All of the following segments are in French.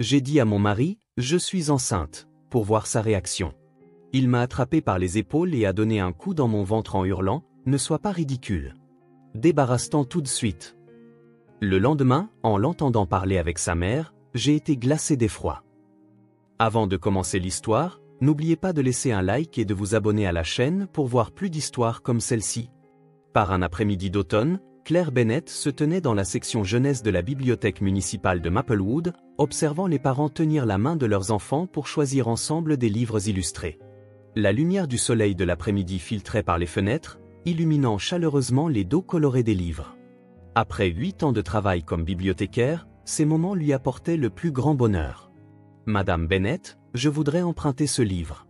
J'ai dit à mon mari, je suis enceinte, pour voir sa réaction. Il m'a attrapé par les épaules et a donné un coup dans mon ventre en hurlant, ne sois pas ridicule. Débarrasse-t'en tout de suite. Le lendemain, en l'entendant parler avec sa mère, j'ai été glacé d'effroi. Avant de commencer l'histoire, n'oubliez pas de laisser un like et de vous abonner à la chaîne pour voir plus d'histoires comme celle-ci. Par un après-midi d'automne, Claire Bennett se tenait dans la section jeunesse de la bibliothèque municipale de Maplewood, observant les parents tenir la main de leurs enfants pour choisir ensemble des livres illustrés. La lumière du soleil de l'après-midi filtrait par les fenêtres, illuminant chaleureusement les dos colorés des livres. Après 8 ans de travail comme bibliothécaire, ces moments lui apportaient le plus grand bonheur. « Madame Bennett, je voudrais emprunter ce livre. »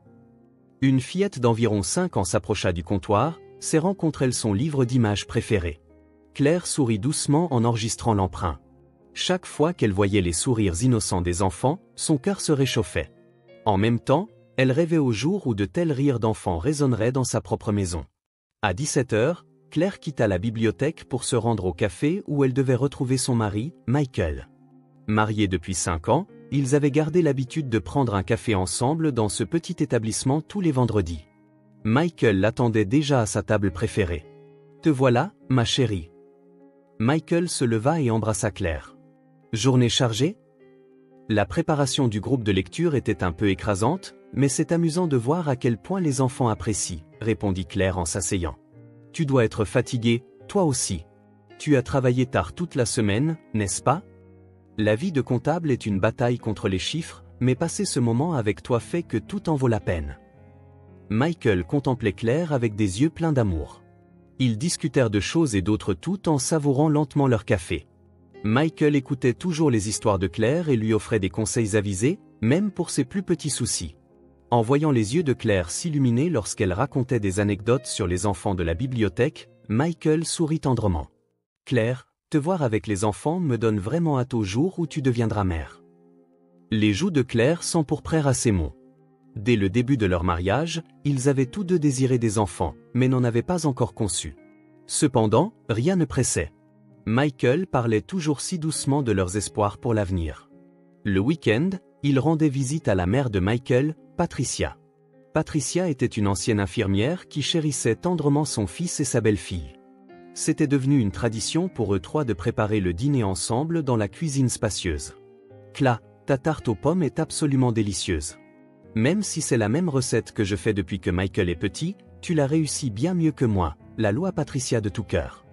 Une fillette d'environ 5 ans s'approcha du comptoir, serrant contre elle son livre d'images préféré. Claire sourit doucement en enregistrant l'emprunt. Chaque fois qu'elle voyait les sourires innocents des enfants, son cœur se réchauffait. En même temps, elle rêvait au jour où de tels rires d'enfants résonneraient dans sa propre maison. À 17 h, Claire quitta la bibliothèque pour se rendre au café où elle devait retrouver son mari, Michael. Mariés depuis 5 ans, ils avaient gardé l'habitude de prendre un café ensemble dans ce petit établissement tous les vendredis. Michael l'attendait déjà à sa table préférée. « Te voilà, ma chérie. » Michael se leva et embrassa Claire. « Journée chargée ?» La préparation du groupe de lecture était un peu écrasante, mais c'est amusant de voir à quel point les enfants apprécient, répondit Claire en s'asseyant. « Tu dois être fatigué, toi aussi. Tu as travaillé tard toute la semaine, n'est-ce pas ? La vie de comptable est une bataille contre les chiffres, mais passer ce moment avec toi fait que tout en vaut la peine. » Michael contemplait Claire avec des yeux pleins d'amour. Ils discutèrent de choses et d'autres tout en savourant lentement leur café. Michael écoutait toujours les histoires de Claire et lui offrait des conseils avisés, même pour ses plus petits soucis. En voyant les yeux de Claire s'illuminer lorsqu'elle racontait des anecdotes sur les enfants de la bibliothèque, Michael sourit tendrement. « Claire, te voir avec les enfants me donne vraiment hâte au jour où tu deviendras mère. » Les joues de Claire s'empourprèrent à ces mots. Dès le début de leur mariage, ils avaient tous deux désiré des enfants, mais n'en avaient pas encore conçu. Cependant, rien ne pressait. Michael parlait toujours si doucement de leurs espoirs pour l'avenir. Le week-end, il rendait visite à la mère de Michael, Patricia. Patricia était une ancienne infirmière qui chérissait tendrement son fils et sa belle-fille. C'était devenu une tradition pour eux trois de préparer le dîner ensemble dans la cuisine spacieuse. « Cla, ta tarte aux pommes est absolument délicieuse. Même si c'est la même recette que je fais depuis que Michael est petit, tu l'as réussi bien mieux que moi, la loi Patricia de tout cœur. »«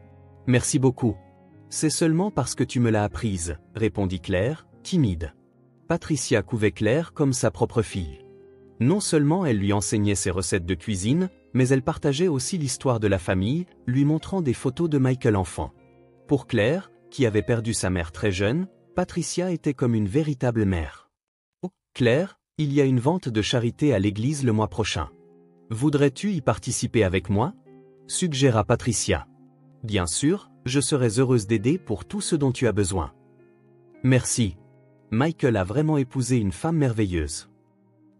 Merci beaucoup. C'est seulement parce que tu me l'as apprise, » répondit Claire, timide. Patricia couvait Claire comme sa propre fille. Non seulement elle lui enseignait ses recettes de cuisine, mais elle partageait aussi l'histoire de la famille, lui montrant des photos de Michael enfant. Pour Claire, qui avait perdu sa mère très jeune, Patricia était comme une véritable mère. « Oh, Claire, il y a une vente de charité à l'église le mois prochain. Voudrais-tu y participer avec moi ?» suggéra Patricia. « Bien sûr, je serais heureuse d'aider pour tout ce dont tu as besoin. » Merci. Michael a vraiment épousé une femme merveilleuse.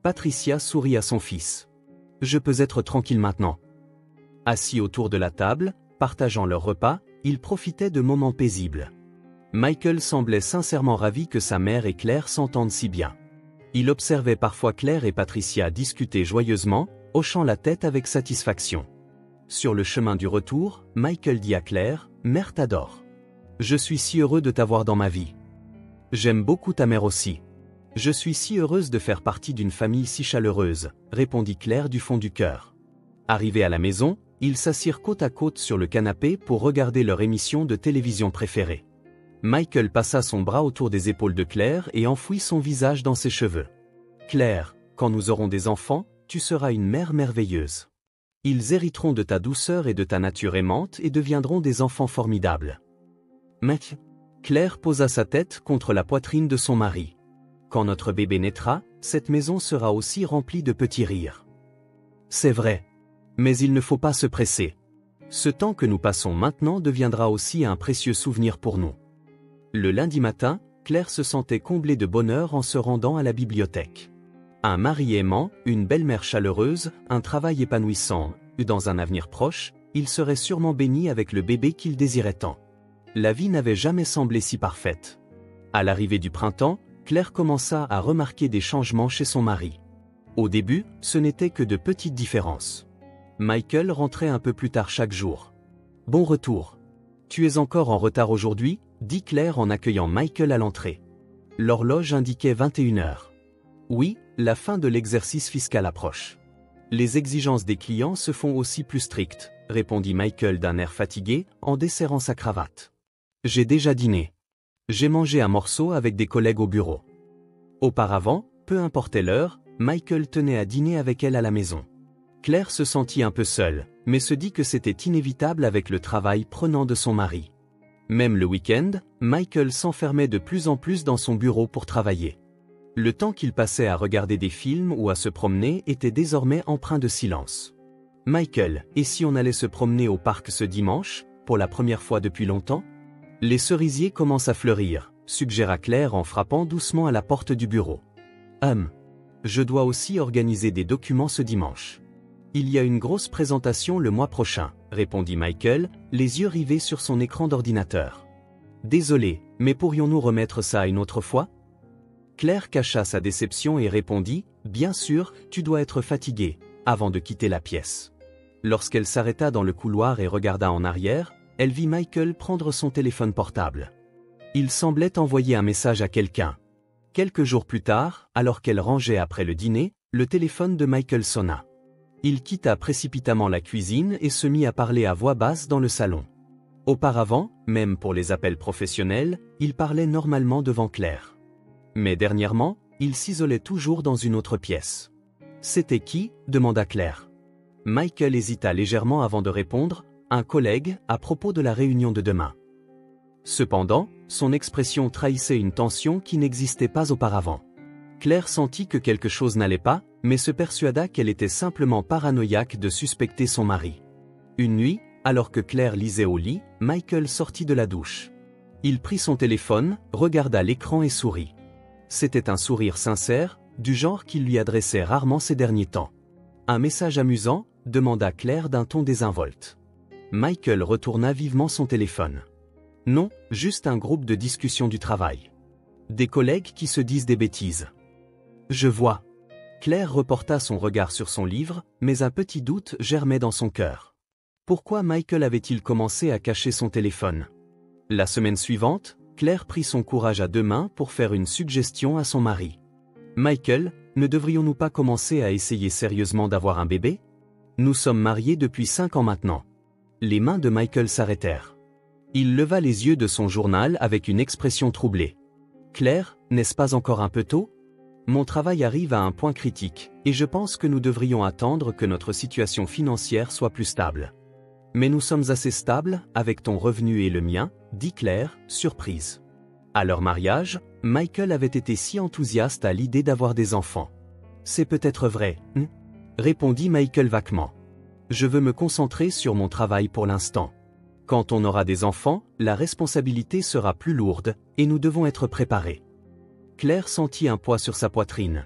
Patricia sourit à son fils. « Je peux être tranquille maintenant. » Assis autour de la table, partageant leur repas, ils profitaient de moments paisibles. Michael semblait sincèrement ravi que sa mère et Claire s'entendent si bien. Il observait parfois Claire et Patricia discuter joyeusement, hochant la tête avec satisfaction. Sur le chemin du retour, Michael dit à Claire, « Mère t'adore. Je suis si heureux de t'avoir dans ma vie. J'aime beaucoup ta mère aussi. Je suis si heureuse de faire partie d'une famille si chaleureuse, » répondit Claire du fond du cœur. Arrivés à la maison, ils s'assirent côte à côte sur le canapé pour regarder leur émission de télévision préférée. Michael passa son bras autour des épaules de Claire et enfouit son visage dans ses cheveux. « Claire, quand nous aurons des enfants, tu seras une mère merveilleuse. Ils hériteront de ta douceur et de ta nature aimante et deviendront des enfants formidables. » Mec. Claire posa sa tête contre la poitrine de son mari. « Quand notre bébé naîtra, cette maison sera aussi remplie de petits rires. » C'est vrai. Mais il ne faut pas se presser. Ce temps que nous passons maintenant deviendra aussi un précieux souvenir pour nous. Le lundi matin, Claire se sentait comblée de bonheur en se rendant à la bibliothèque. Un mari aimant, une belle-mère chaleureuse, un travail épanouissant, dans un avenir proche, il serait sûrement béni avec le bébé qu'il désirait tant. La vie n'avait jamais semblé si parfaite. À l'arrivée du printemps, Claire commença à remarquer des changements chez son mari. Au début, ce n'était que de petites différences. Michael rentrait un peu plus tard chaque jour. « Bon retour. Tu es encore en retard aujourd'hui » dit Claire en accueillant Michael à l'entrée. L'horloge indiquait 21 heures. « Oui, la fin de l'exercice fiscal approche. Les exigences des clients se font aussi plus strictes » répondit Michael d'un air fatigué en desserrant sa cravate. « J'ai déjà dîné. J'ai mangé un morceau avec des collègues au bureau. » Auparavant, peu importait l'heure, Michael tenait à dîner avec elle à la maison. Claire se sentit un peu seule, mais se dit que c'était inévitable avec le travail prenant de son mari. Même le week-end, Michael s'enfermait de plus en plus dans son bureau pour travailler. Le temps qu'il passait à regarder des films ou à se promener était désormais empreint de silence. « Michael, et si on allait se promener au parc ce dimanche, pour la première fois depuis longtemps ?» Les cerisiers commencent à fleurir, suggéra Claire en frappant doucement à la porte du bureau. Je dois aussi organiser des documents ce dimanche. Il y a une grosse présentation le mois prochain, répondit Michael, les yeux rivés sur son écran d'ordinateur. Désolé, mais pourrions-nous remettre ça une autre fois? Claire cacha sa déception et répondit, bien sûr, tu dois être fatiguée, avant de quitter la pièce. Lorsqu'elle s'arrêta dans le couloir et regarda en arrière, elle vit Michael prendre son téléphone portable. Il semblait envoyer un message à quelqu'un. Quelques jours plus tard, alors qu'elle rangeait après le dîner, le téléphone de Michael sonna. Il quitta précipitamment la cuisine et se mit à parler à voix basse dans le salon. Auparavant, même pour les appels professionnels, il parlait normalement devant Claire. Mais dernièrement, il s'isolait toujours dans une autre pièce. « C'était qui ?» demanda Claire. Michael hésita légèrement avant de répondre, « Un collègue, à propos de la réunion de demain. » Cependant, son expression trahissait une tension qui n'existait pas auparavant. Claire sentit que quelque chose n'allait pas, mais se persuada qu'elle était simplement paranoïaque de suspecter son mari. Une nuit, alors que Claire lisait au lit, Michael sortit de la douche. Il prit son téléphone, regarda l'écran et sourit. C'était un sourire sincère, du genre qu'il lui adressait rarement ces derniers temps. « Un message amusant ?» demanda Claire d'un ton désinvolte. Michael retourna vivement son téléphone. Non, juste un groupe de discussion du travail. Des collègues qui se disent des bêtises. Je vois. Claire reporta son regard sur son livre, mais un petit doute germait dans son cœur. Pourquoi Michael avait-il commencé à cacher son téléphone? La semaine suivante, Claire prit son courage à deux mains pour faire une suggestion à son mari. Michael, ne devrions-nous pas commencer à essayer sérieusement d'avoir un bébé? Nous sommes mariés depuis 5 ans maintenant. Les mains de Michael s'arrêtèrent. Il leva les yeux de son journal avec une expression troublée. Claire, n'est-ce pas encore un peu tôt? Mon travail arrive à un point critique, et je pense que nous devrions attendre que notre situation financière soit plus stable. Mais nous sommes assez stables, avec ton revenu et le mien, dit Claire, surprise. À leur mariage, Michael avait été si enthousiaste à l'idée d'avoir des enfants. C'est peut-être vrai, répondit Michael vaguement. Je veux me concentrer sur mon travail pour l'instant. Quand on aura des enfants, la responsabilité sera plus lourde, et nous devons être préparés. Claire sentit un poids sur sa poitrine.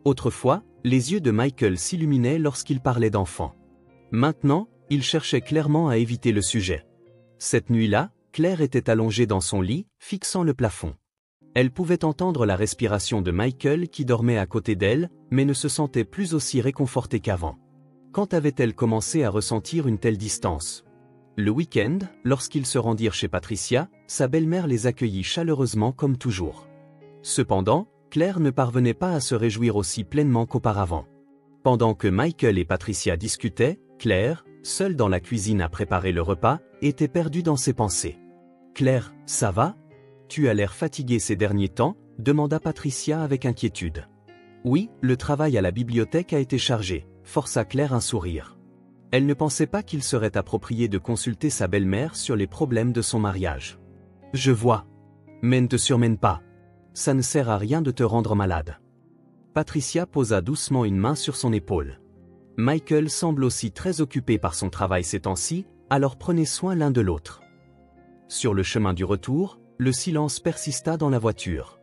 Autrefois, les yeux de Michael s'illuminaient lorsqu'il parlait d'enfants. Maintenant, il cherchait clairement à éviter le sujet. Cette nuit-là, Claire était allongée dans son lit, fixant le plafond. Elle pouvait entendre la respiration de Michael qui dormait à côté d'elle, mais ne se sentait plus aussi réconfortée qu'avant. Quand avait-elle commencé à ressentir une telle distance? Le week-end, lorsqu'ils se rendirent chez Patricia, sa belle-mère les accueillit chaleureusement comme toujours. Cependant, Claire ne parvenait pas à se réjouir aussi pleinement qu'auparavant. Pendant que Michael et Patricia discutaient, Claire, seule dans la cuisine à préparer le repas, était perdue dans ses pensées. « Claire, ça va? Tu as l'air fatiguée ces derniers temps ?» demanda Patricia avec inquiétude. « Oui, le travail à la bibliothèque a été chargé », força Claire un sourire. Elle ne pensait pas qu'il serait approprié de consulter sa belle-mère sur les problèmes de son mariage. « Je vois. Mais ne te surmène pas. Ça ne sert à rien de te rendre malade. » Patricia posa doucement une main sur son épaule. Michael semble aussi très occupé par son travail ces temps-ci, alors prenez soin l'un de l'autre. Sur le chemin du retour, le silence persista dans la voiture.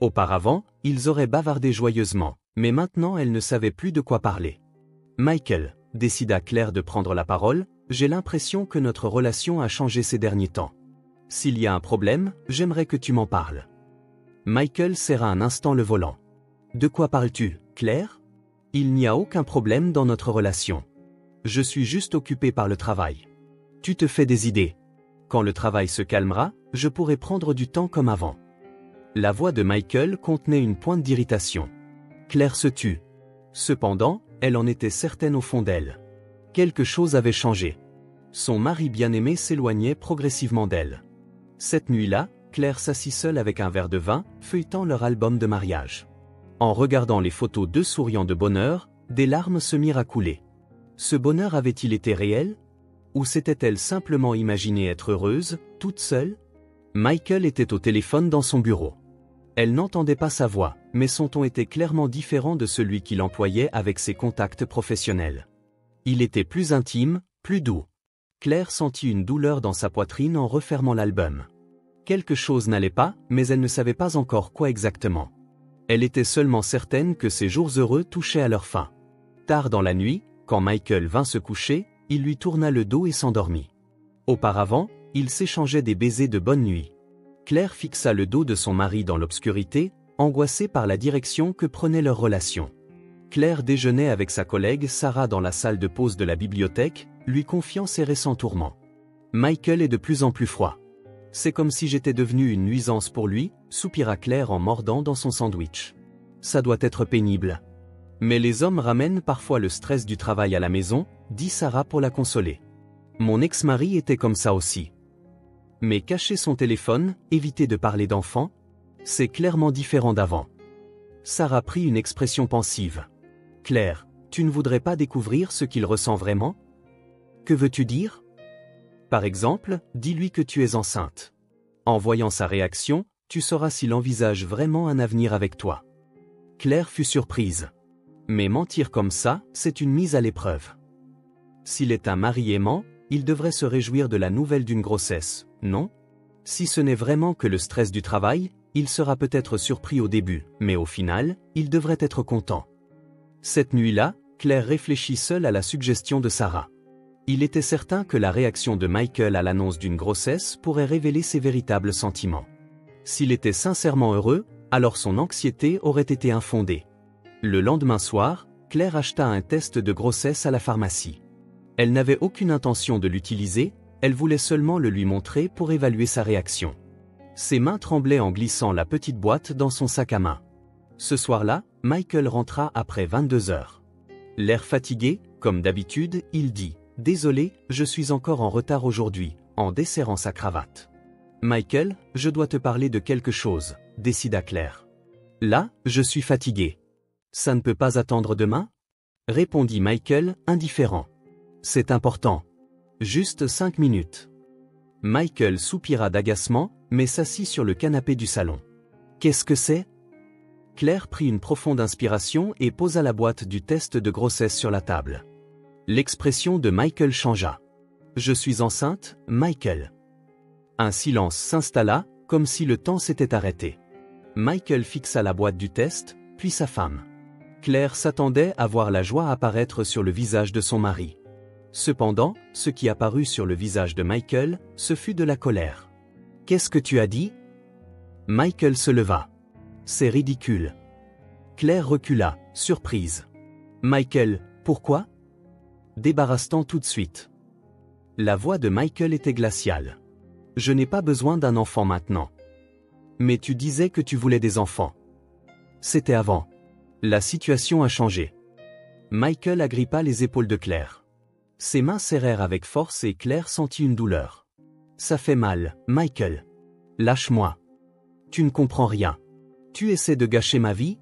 Auparavant, ils auraient bavardé joyeusement, mais maintenant elle ne savait plus de quoi parler. « Michael, » décida Claire de prendre la parole, « j'ai l'impression que notre relation a changé ces derniers temps. S'il y a un problème, j'aimerais que tu m'en parles. » Michael serra un instant le volant. De quoi parles-tu, Claire? Il n'y a aucun problème dans notre relation. Je suis juste occupé par le travail. Tu te fais des idées. Quand le travail se calmera, je pourrai prendre du temps comme avant. La voix de Michael contenait une pointe d'irritation. Claire se tut. Cependant, elle en était certaine au fond d'elle. Quelque chose avait changé. Son mari bien-aimé s'éloignait progressivement d'elle. Cette nuit-là, Claire s'assit seule avec un verre de vin, feuilletant leur album de mariage. En regardant les photos d'eux souriant de bonheur, des larmes se mirent à couler. Ce bonheur avait-il été réel? Ou s'était-elle simplement imaginée être heureuse, toute seule? Michael était au téléphone dans son bureau. Elle n'entendait pas sa voix, mais son ton était clairement différent de celui qu'il employait avec ses contacts professionnels. Il était plus intime, plus doux. Claire sentit une douleur dans sa poitrine en refermant l'album. Quelque chose n'allait pas, mais elle ne savait pas encore quoi exactement. Elle était seulement certaine que ces jours heureux touchaient à leur fin. Tard dans la nuit, quand Michael vint se coucher, il lui tourna le dos et s'endormit. Auparavant, ils s'échangeaient des baisers de bonne nuit. Claire fixa le dos de son mari dans l'obscurité, angoissée par la direction que prenait leur relation. Claire déjeunait avec sa collègue Sarah dans la salle de pause de la bibliothèque, lui confiant ses récents tourments. Michael est de plus en plus froid. C'est comme si j'étais devenue une nuisance pour lui, soupira Claire en mordant dans son sandwich. Ça doit être pénible. Mais les hommes ramènent parfois le stress du travail à la maison, dit Sarah pour la consoler. Mon ex-mari était comme ça aussi. Mais cacher son téléphone, éviter de parler d'enfants, c'est clairement différent d'avant. Sarah prit une expression pensive. Claire, tu ne voudrais pas découvrir ce qu'il ressent vraiment? Que veux-tu dire? Par exemple, dis-lui que tu es enceinte. En voyant sa réaction, tu sauras s'il envisage vraiment un avenir avec toi. Claire fut surprise. Mais mentir comme ça, c'est une mise à l'épreuve. S'il est un mari aimant, il devrait se réjouir de la nouvelle d'une grossesse, non? Si ce n'est vraiment que le stress du travail, il sera peut-être surpris au début, mais au final, il devrait être content. Cette nuit-là, Claire réfléchit seule à la suggestion de Sarah. Il était certain que la réaction de Michael à l'annonce d'une grossesse pourrait révéler ses véritables sentiments. S'il était sincèrement heureux, alors son anxiété aurait été infondée. Le lendemain soir, Claire acheta un test de grossesse à la pharmacie. Elle n'avait aucune intention de l'utiliser, elle voulait seulement le lui montrer pour évaluer sa réaction. Ses mains tremblaient en glissant la petite boîte dans son sac à main. Ce soir-là, Michael rentra après 22 heures. L'air fatigué, comme d'habitude, il dit « Désolé, je suis encore en retard aujourd'hui », en desserrant sa cravate. « Michael, je dois te parler de quelque chose », décida Claire. « Là, je suis fatigué. »« Ça ne peut pas attendre demain ?» répondit Michael, indifférent. « C'est important. Juste 5 minutes. » Michael soupira d'agacement, mais s'assit sur le canapé du salon. « Qu'est-ce que c'est ?» Claire prit une profonde inspiration et posa la boîte du test de grossesse sur la table. L'expression de Michael changea. « Je suis enceinte, Michael. » Un silence s'installa, comme si le temps s'était arrêté. Michael fixa la boîte du test, puis sa femme. Claire s'attendait à voir la joie apparaître sur le visage de son mari. Cependant, ce qui apparut sur le visage de Michael, ce fut de la colère. « Qu'est-ce que tu as dit ?» Michael se leva. « C'est ridicule. » Claire recula, surprise. « Michael, pourquoi ?» Débarrasse-t'en tout de suite. La voix de Michael était glaciale. « Je n'ai pas besoin d'un enfant maintenant. »« Mais tu disais que tu voulais des enfants. » »« C'était avant. La situation a changé. » Michael agrippa les épaules de Claire. Ses mains serrèrent avec force et Claire sentit une douleur. « Ça fait mal, Michael. Lâche-moi. Tu ne comprends rien. Tu essaies de gâcher ma vie ?»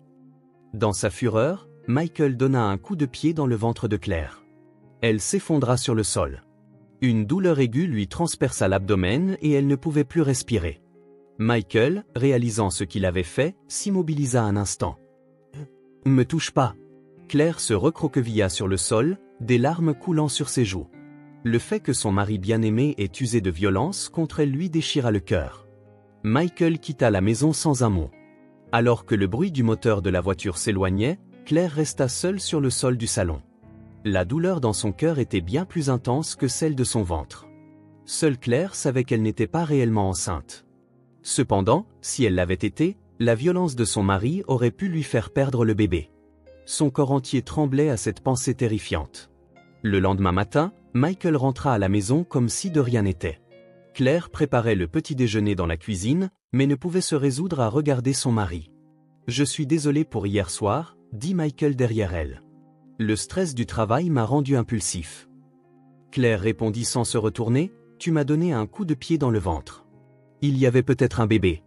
Dans sa fureur, Michael donna un coup de pied dans le ventre de Claire. Elle s'effondra sur le sol. Une douleur aiguë lui transperça l'abdomen et elle ne pouvait plus respirer. Michael, réalisant ce qu'il avait fait, s'immobilisa un instant. « Me touche pas. » Claire se recroquevilla sur le sol, des larmes coulant sur ses joues. Le fait que son mari bien-aimé ait usé de violence contre elle lui déchira le cœur. Michael quitta la maison sans un mot. Alors que le bruit du moteur de la voiture s'éloignait, Claire resta seule sur le sol du salon. La douleur dans son cœur était bien plus intense que celle de son ventre. Seule Claire savait qu'elle n'était pas réellement enceinte. Cependant, si elle l'avait été, La violence de son mari aurait pu lui faire perdre le bébé. Son corps entier tremblait à cette pensée terrifiante. Le lendemain matin, Michael rentra à la maison comme si de rien n'était. Claire préparait le petit déjeuner dans la cuisine, mais ne pouvait se résoudre à regarder son mari. « Je suis désolé pour hier soir », dit Michael derrière elle. « Le stress du travail m'a rendu impulsif. » Claire répondit sans se retourner, « Tu m'as donné un coup de pied dans le ventre. Il y avait peut-être un bébé.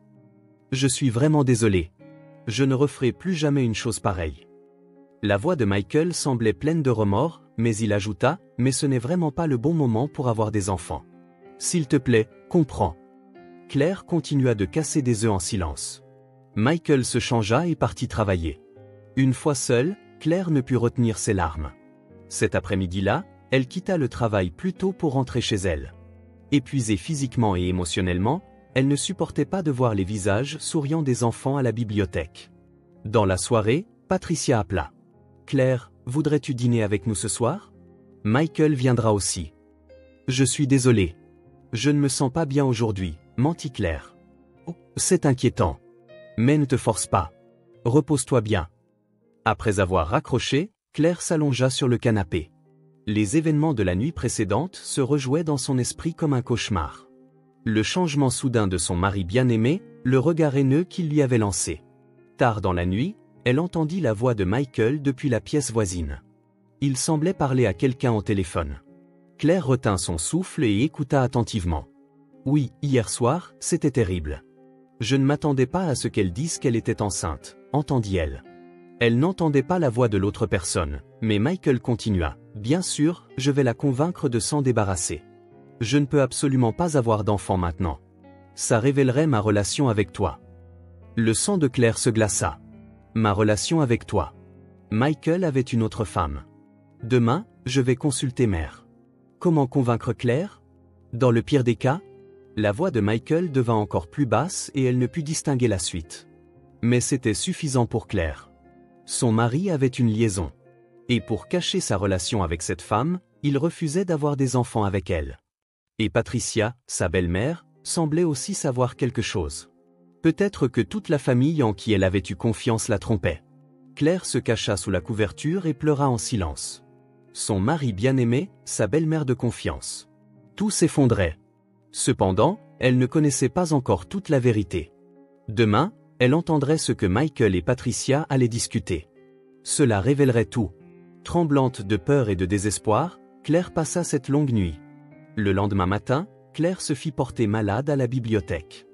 Je suis vraiment désolé. Je ne referai plus jamais une chose pareille. » La voix de Michael semblait pleine de remords, mais il ajouta, « Mais ce n'est vraiment pas le bon moment pour avoir des enfants. S'il te plaît, comprends. » Claire continua de casser des œufs en silence. Michael se changea et partit travailler. Une fois seule, Claire ne put retenir ses larmes. Cet après-midi-là, elle quitta le travail plus tôt pour rentrer chez elle. Épuisée physiquement et émotionnellement, elle ne supportait pas de voir les visages souriants des enfants à la bibliothèque. Dans la soirée, Patricia appela. « Claire, voudrais-tu dîner avec nous ce soir ? Michael viendra aussi. »« Je suis désolée. Je ne me sens pas bien aujourd'hui, » mentit Claire. « Oh, c'est inquiétant. Mais ne te force pas. Repose-toi bien. » Après avoir raccroché, Claire s'allongea sur le canapé. Les événements de la nuit précédente se rejouaient dans son esprit comme un cauchemar. Le changement soudain de son mari bien-aimé, le regard haineux qu'il lui avait lancé. Tard dans la nuit, elle entendit la voix de Michael depuis la pièce voisine. Il semblait parler à quelqu'un au téléphone. Claire retint son souffle et écouta attentivement. « Oui, hier soir, c'était terrible. Je ne m'attendais pas à ce qu'elle dise qu'elle était enceinte, » entendit-elle. Elle n'entendait pas la voix de l'autre personne, mais Michael continua. « Bien sûr, je vais la convaincre de s'en débarrasser. Je ne peux absolument pas avoir d'enfant maintenant. Ça révélerait ma relation avec toi. » Le sang de Claire se glaça. « Ma relation avec toi. » Michael avait une autre femme. « Demain, je vais consulter mère. » Comment convaincre Claire ? Dans le pire des cas, la voix de Michael devint encore plus basse et elle ne put distinguer la suite. Mais c'était suffisant pour Claire. Son mari avait une liaison. Et pour cacher sa relation avec cette femme, il refusait d'avoir des enfants avec elle. Et Patricia, sa belle-mère, semblait aussi savoir quelque chose. Peut-être que toute la famille en qui elle avait eu confiance la trompait. Claire se cacha sous la couverture et pleura en silence. Son mari bien-aimé, sa belle-mère de confiance. Tout s'effondrait. Cependant, elle ne connaissait pas encore toute la vérité. Demain, elle entendrait ce que Michael et Patricia allaient discuter. Cela révélerait tout. Tremblante de peur et de désespoir, Claire passa cette longue nuit. Le lendemain matin, Claire se fit porter malade à la bibliothèque.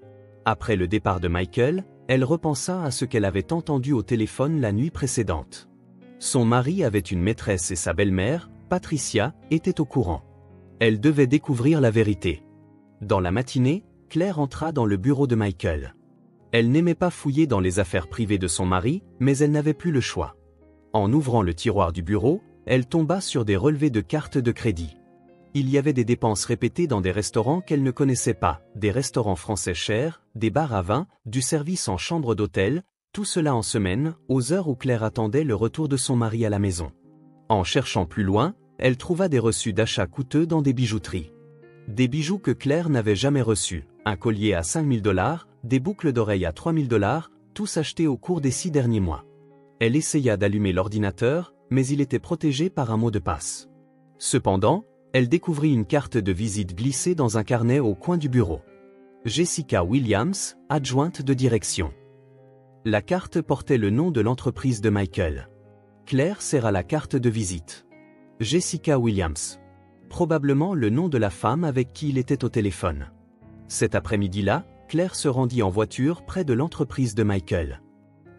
Après le départ de Michael, elle repensa à ce qu'elle avait entendu au téléphone la nuit précédente. Son mari avait une maîtresse et sa belle-mère, Patricia, étaient au courant. Elle devait découvrir la vérité. Dans la matinée, Claire entra dans le bureau de Michael. Elle n'aimait pas fouiller dans les affaires privées de son mari, mais elle n'avait plus le choix. En ouvrant le tiroir du bureau, elle tomba sur des relevés de cartes de crédit. Il y avait des dépenses répétées dans des restaurants qu'elle ne connaissait pas, des restaurants français chers, des bars à vin, du service en chambre d'hôtel, tout cela en semaine, aux heures où Claire attendait le retour de son mari à la maison. En cherchant plus loin, elle trouva des reçus d'achat coûteux dans des bijouteries. Des bijoux que Claire n'avait jamais reçus, un collier à 5 000 $, des boucles d'oreilles à 3 000 $, tous achetés au cours des 6 derniers mois. Elle essaya d'allumer l'ordinateur, mais il était protégé par un mot de passe. Cependant, elle découvrit une carte de visite glissée dans un carnet au coin du bureau. Jessica Williams, adjointe de direction. La carte portait le nom de l'entreprise de Michael. Claire serra la carte de visite. Jessica Williams. Probablement le nom de la femme avec qui il était au téléphone. Cet après-midi-là, Claire se rendit en voiture près de l'entreprise de Michael.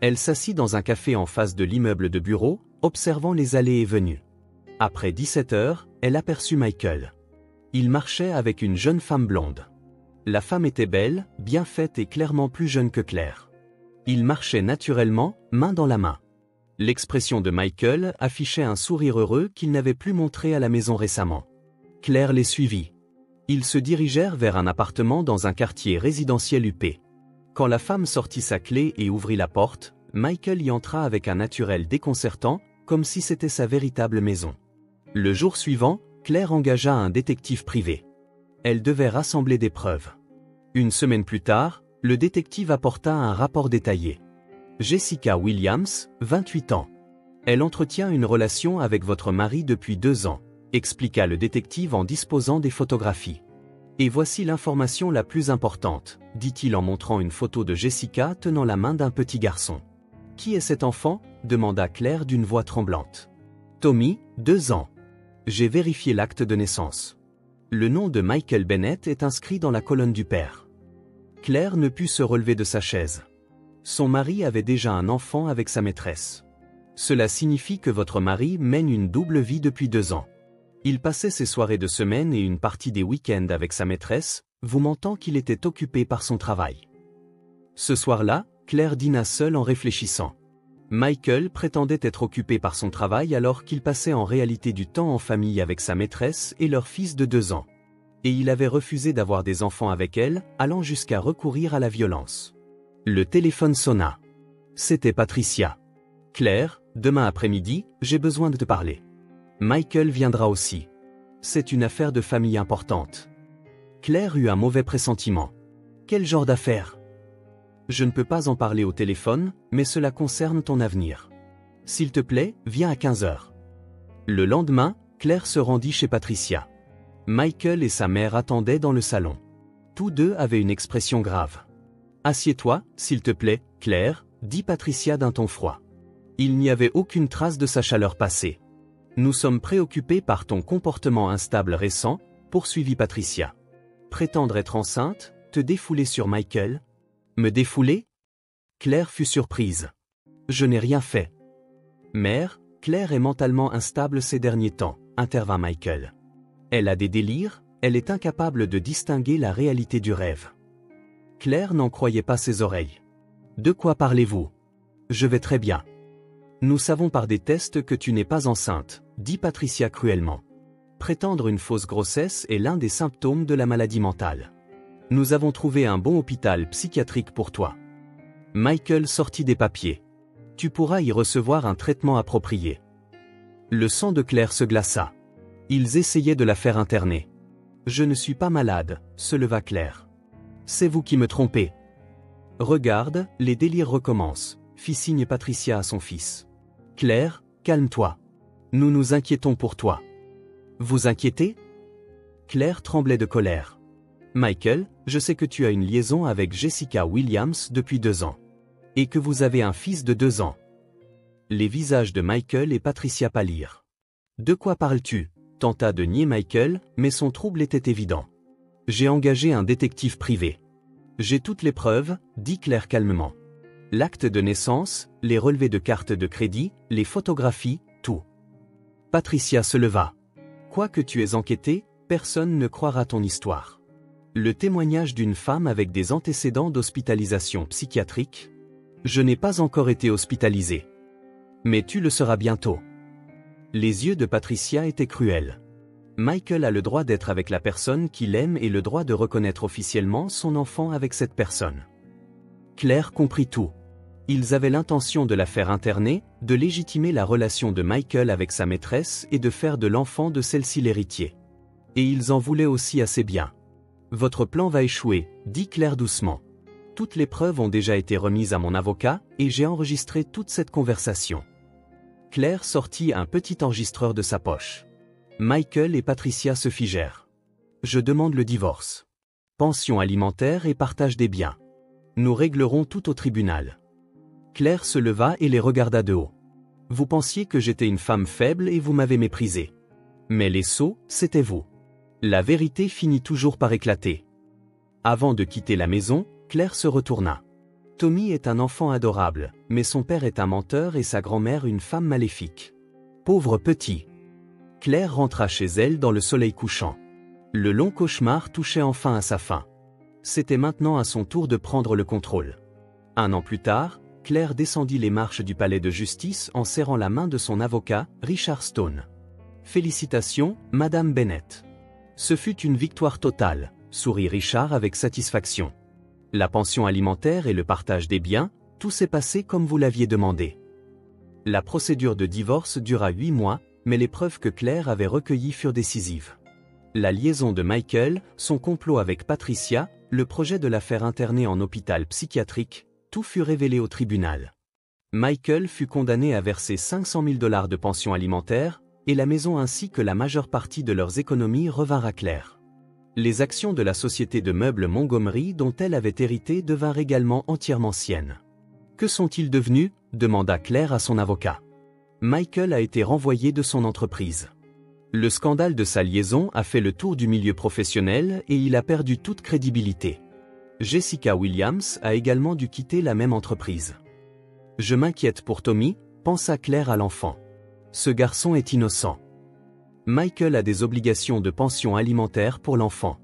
Elle s'assit dans un café en face de l'immeuble de bureau, observant les allées et venues. Après 17 heures, elle aperçut Michael. Il marchait avec une jeune femme blonde. La femme était belle, bien faite et clairement plus jeune que Claire. Ils marchaient naturellement, main dans la main. L'expression de Michael affichait un sourire heureux qu'il n'avait plus montré à la maison récemment. Claire les suivit. Ils se dirigèrent vers un appartement dans un quartier résidentiel huppé. Quand la femme sortit sa clé et ouvrit la porte, Michael y entra avec un naturel déconcertant, comme si c'était sa véritable maison. Le jour suivant, Claire engagea un détective privé. Elle devait rassembler des preuves. Une semaine plus tard, Le détective apporta un rapport détaillé. Jessica Williams, 28 ans. Elle entretient une relation avec votre mari depuis 2 ans, expliqua le détective en disposant des photographies. Et voici l'information la plus importante, dit-il en montrant une photo de Jessica tenant la main d'un petit garçon. Qui est cet enfant? Demanda Claire d'une voix tremblante. Tommy, 2 ans. J'ai vérifié l'acte de naissance. Le nom de Michael Bennett est inscrit dans la colonne du père. Claire ne put se relever de sa chaise. Son mari avait déjà un enfant avec sa maîtresse. Cela signifie que votre mari mène une double vie depuis 2 ans. Il passait ses soirées de semaine et une partie des week-ends avec sa maîtresse, vous mentant qu'il était occupé par son travail. Ce soir-là, Claire dîna seule en réfléchissant. Michael prétendait être occupé par son travail alors qu'il passait en réalité du temps en famille avec sa maîtresse et leur fils de 2 ans. Et il avait refusé d'avoir des enfants avec elle, allant jusqu'à recourir à la violence. Le téléphone sonna. C'était Patricia. Claire, demain après-midi, j'ai besoin de te parler. Michael viendra aussi. C'est une affaire de famille importante. Claire eut un mauvais pressentiment. Quel genre d'affaire? Je ne peux pas en parler au téléphone, mais cela concerne ton avenir. S'il te plaît, viens à 15 heures. Le lendemain, Claire se rendit chez Patricia. Michael et sa mère attendaient dans le salon. Tous deux avaient une expression grave. Assieds-toi, s'il te plaît, Claire, dit Patricia d'un ton froid. Il n'y avait aucune trace de sa chaleur passée. Nous sommes préoccupés par ton comportement instable récent, poursuivit Patricia. Prétendre être enceinte, te défouler sur Michael? Me défouler? Claire fut surprise. Je n'ai rien fait. Mère, Claire est mentalement instable ces derniers temps, intervint Michael. Elle a des délires, elle est incapable de distinguer la réalité du rêve. Claire n'en croyait pas ses oreilles. De quoi parlez-vous? Je vais très bien. Nous savons par des tests que tu n'es pas enceinte, dit Patricia cruellement. Prétendre une fausse grossesse est l'un des symptômes de la maladie mentale. Nous avons trouvé un bon hôpital psychiatrique pour toi. Michael sortit des papiers. Tu pourras y recevoir un traitement approprié. Le sang de Claire se glaça. Ils essayaient de la faire interner. Je ne suis pas malade, se leva Claire. C'est vous qui me trompez. Regarde, les délires recommencent, fit signe Patricia à son fils. Claire, calme-toi. Nous nous inquiétons pour toi. Vous inquiétez? Claire tremblait de colère. Michael, je sais que tu as une liaison avec Jessica Williams depuis 2 ans. Et que vous avez un fils de 2 ans. Les visages de Michael et Patricia pâlirent. De quoi parles-tu? Tenta de nier Michael, mais son trouble était évident. J'ai engagé un détective privé. J'ai toutes les preuves, dit Claire calmement. L'acte de naissance, les relevés de carte de crédit, les photographies, tout. Patricia se leva. Quoi que tu aies enquêté, personne ne croira ton histoire. Le témoignage d'une femme avec des antécédents d'hospitalisation psychiatrique? Je n'ai pas encore été hospitalisé. Mais tu le seras bientôt. Les yeux de Patricia étaient cruels. Michael a le droit d'être avec la personne qu'il aime et le droit de reconnaître officiellement son enfant avec cette personne. Claire comprit tout. Ils avaient l'intention de la faire interner, de légitimer la relation de Michael avec sa maîtresse et de faire de l'enfant de celle-ci l'héritier. Et ils en voulaient aussi assez bien. Votre plan va échouer, dit Claire doucement. Toutes les preuves ont déjà été remises à mon avocat et j'ai enregistré toute cette conversation. Claire sortit un petit enregistreur de sa poche. Michael et Patricia se figèrent. Je demande le divorce. Pension alimentaire et partage des biens. Nous réglerons tout au tribunal. Claire se leva et les regarda de haut. Vous pensiez que j'étais une femme faible et vous m'avez méprisé. Mais les sots, c'était vous. La vérité finit toujours par éclater. Avant de quitter la maison, Claire se retourna. Tommy est un enfant adorable, mais son père est un menteur et sa grand-mère une femme maléfique. Pauvre petit. Claire rentra chez elle dans le soleil couchant. Le long cauchemar touchait enfin à sa fin. C'était maintenant à son tour de prendre le contrôle. 1 an plus tard, Claire descendit les marches du palais de justice en serrant la main de son avocat, Richard Stone. Félicitations, Madame Bennett. Ce fut une victoire totale, sourit Richard avec satisfaction. La pension alimentaire et le partage des biens, tout s'est passé comme vous l'aviez demandé. La procédure de divorce dura 8 mois, mais les preuves que Claire avait recueillies furent décisives. La liaison de Michael, son complot avec Patricia, le projet de la faire interner en hôpital psychiatrique, tout fut révélé au tribunal. Michael fut condamné à verser 500 000 $ de pension alimentaire, et la maison ainsi que la majeure partie de leurs économies revinrent à Claire. Les actions de la société de meubles Montgomery dont elle avait hérité devinrent également entièrement siennes. Que sont-ils devenus ? Demanda Claire à son avocat. Michael a été renvoyé de son entreprise. Le scandale de sa liaison a fait le tour du milieu professionnel et il a perdu toute crédibilité. Jessica Williams a également dû quitter la même entreprise. Je m'inquiète pour Tommy, pensa Claire à l'enfant. Ce garçon est innocent. Michael a des obligations de pension alimentaire pour l'enfant.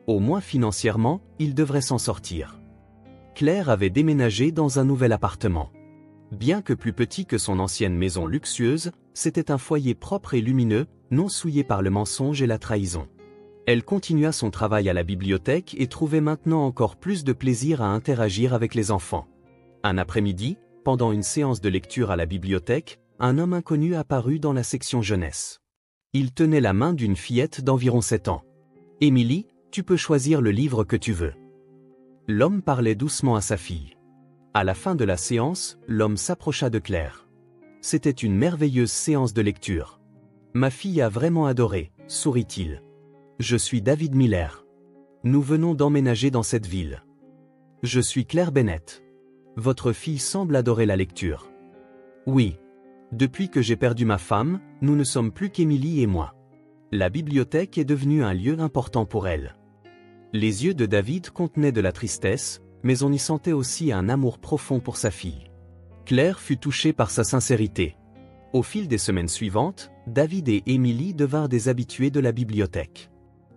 Au moins financièrement, il devrait s'en sortir. Claire avait déménagé dans un nouvel appartement. Bien que plus petit que son ancienne maison luxueuse, c'était un foyer propre et lumineux, non souillé par le mensonge et la trahison. Elle continua son travail à la bibliothèque et trouvait maintenant encore plus de plaisir à interagir avec les enfants. Un après-midi, pendant une séance de lecture à la bibliothèque, un homme inconnu apparut dans la section jeunesse. Il tenait la main d'une fillette d'environ 7 ans. « Émilie, tu peux choisir le livre que tu veux. » L'homme parlait doucement à sa fille. À la fin de la séance, l'homme s'approcha de Claire. C'était une merveilleuse séance de lecture. « Ma fille a vraiment adoré, sourit-il. Je suis David Miller. Nous venons d'emménager dans cette ville. Je suis Claire Bennett. Votre fille semble adorer la lecture. Oui. Depuis que j'ai perdu ma femme, nous ne sommes plus qu'Émilie et moi. La bibliothèque est devenue un lieu important pour elle. » Les yeux de David contenaient de la tristesse, mais on y sentait aussi un amour profond pour sa fille. Claire fut touchée par sa sincérité. Au fil des semaines suivantes, David et Émilie devinrent des habitués de la bibliothèque.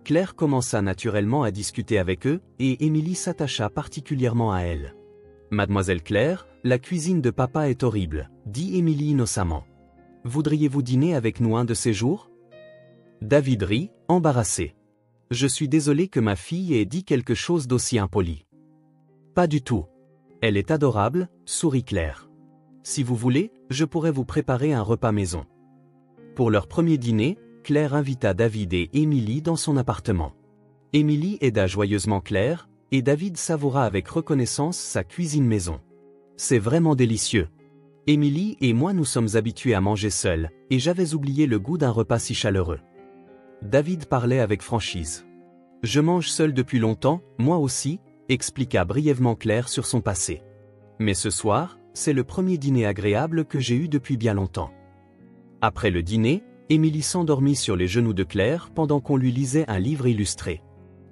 Claire commença naturellement à discuter avec eux, et Émilie s'attacha particulièrement à elle. « Mademoiselle Claire, la cuisine de papa est horrible, » dit Émilie innocemment. « Voudriez-vous dîner avec nous un de ces jours ?» David rit, embarrassé. « Je suis désolé que ma fille ait dit quelque chose d'aussi impoli. » « Pas du tout. Elle est adorable, » sourit Claire. « Si vous voulez, je pourrais vous préparer un repas maison. » Pour leur premier dîner, Claire invita David et Émilie dans son appartement. Émilie aida joyeusement Claire, et David savoura avec reconnaissance sa cuisine maison. « C'est vraiment délicieux. Émilie et moi nous sommes habitués à manger seuls, et j'avais oublié le goût d'un repas si chaleureux. » David parlait avec franchise. « Je mange seul depuis longtemps, moi aussi, » expliqua brièvement Claire sur son passé. « Mais ce soir, c'est le premier dîner agréable que j'ai eu depuis bien longtemps. » Après le dîner, Émilie s'endormit sur les genoux de Claire pendant qu'on lui lisait un livre illustré.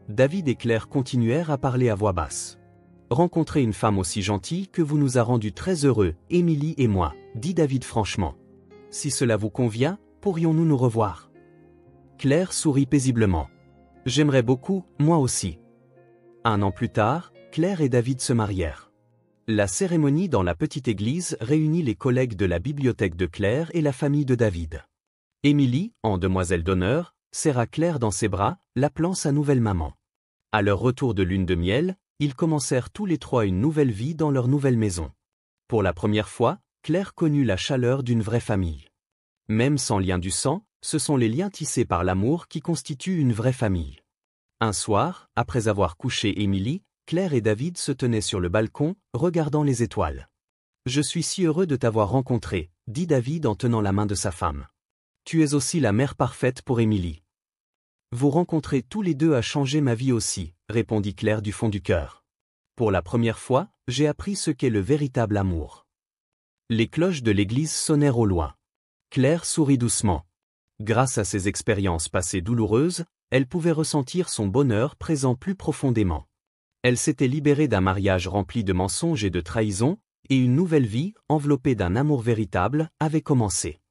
David et Claire continuèrent à parler à voix basse. « Rencontrer une femme aussi gentille que vous nous a rendus très heureux, Émilie et moi, » dit David franchement. « Si cela vous convient, pourrions-nous nous revoir ?» Claire sourit paisiblement. « J'aimerais beaucoup, moi aussi. » 1 an plus tard, Claire et David se marièrent. La cérémonie dans la petite église réunit les collègues de la bibliothèque de Claire et la famille de David. Émilie, en demoiselle d'honneur, serra Claire dans ses bras, l'appelant sa nouvelle maman. À leur retour de lune de miel, ils commencèrent tous les trois une nouvelle vie dans leur nouvelle maison. Pour la première fois, Claire connut la chaleur d'une vraie famille. Même sans lien du sang, ce sont les liens tissés par l'amour qui constituent une vraie famille. Un soir, après avoir couché Émilie, Claire et David se tenaient sur le balcon, regardant les étoiles. « Je suis si heureux de t'avoir rencontré, » dit David en tenant la main de sa femme. « Tu es aussi la mère parfaite pour Émilie. »« Vous rencontrer tous les deux a changé ma vie aussi, » répondit Claire du fond du cœur. « Pour la première fois, j'ai appris ce qu'est le véritable amour. » Les cloches de l'église sonnèrent au loin. Claire sourit doucement. Grâce à ses expériences passées douloureuses, elle pouvait ressentir son bonheur présent plus profondément. Elle s'était libérée d'un mariage rempli de mensonges et de trahisons, et une nouvelle vie, enveloppée d'un amour véritable, avait commencé.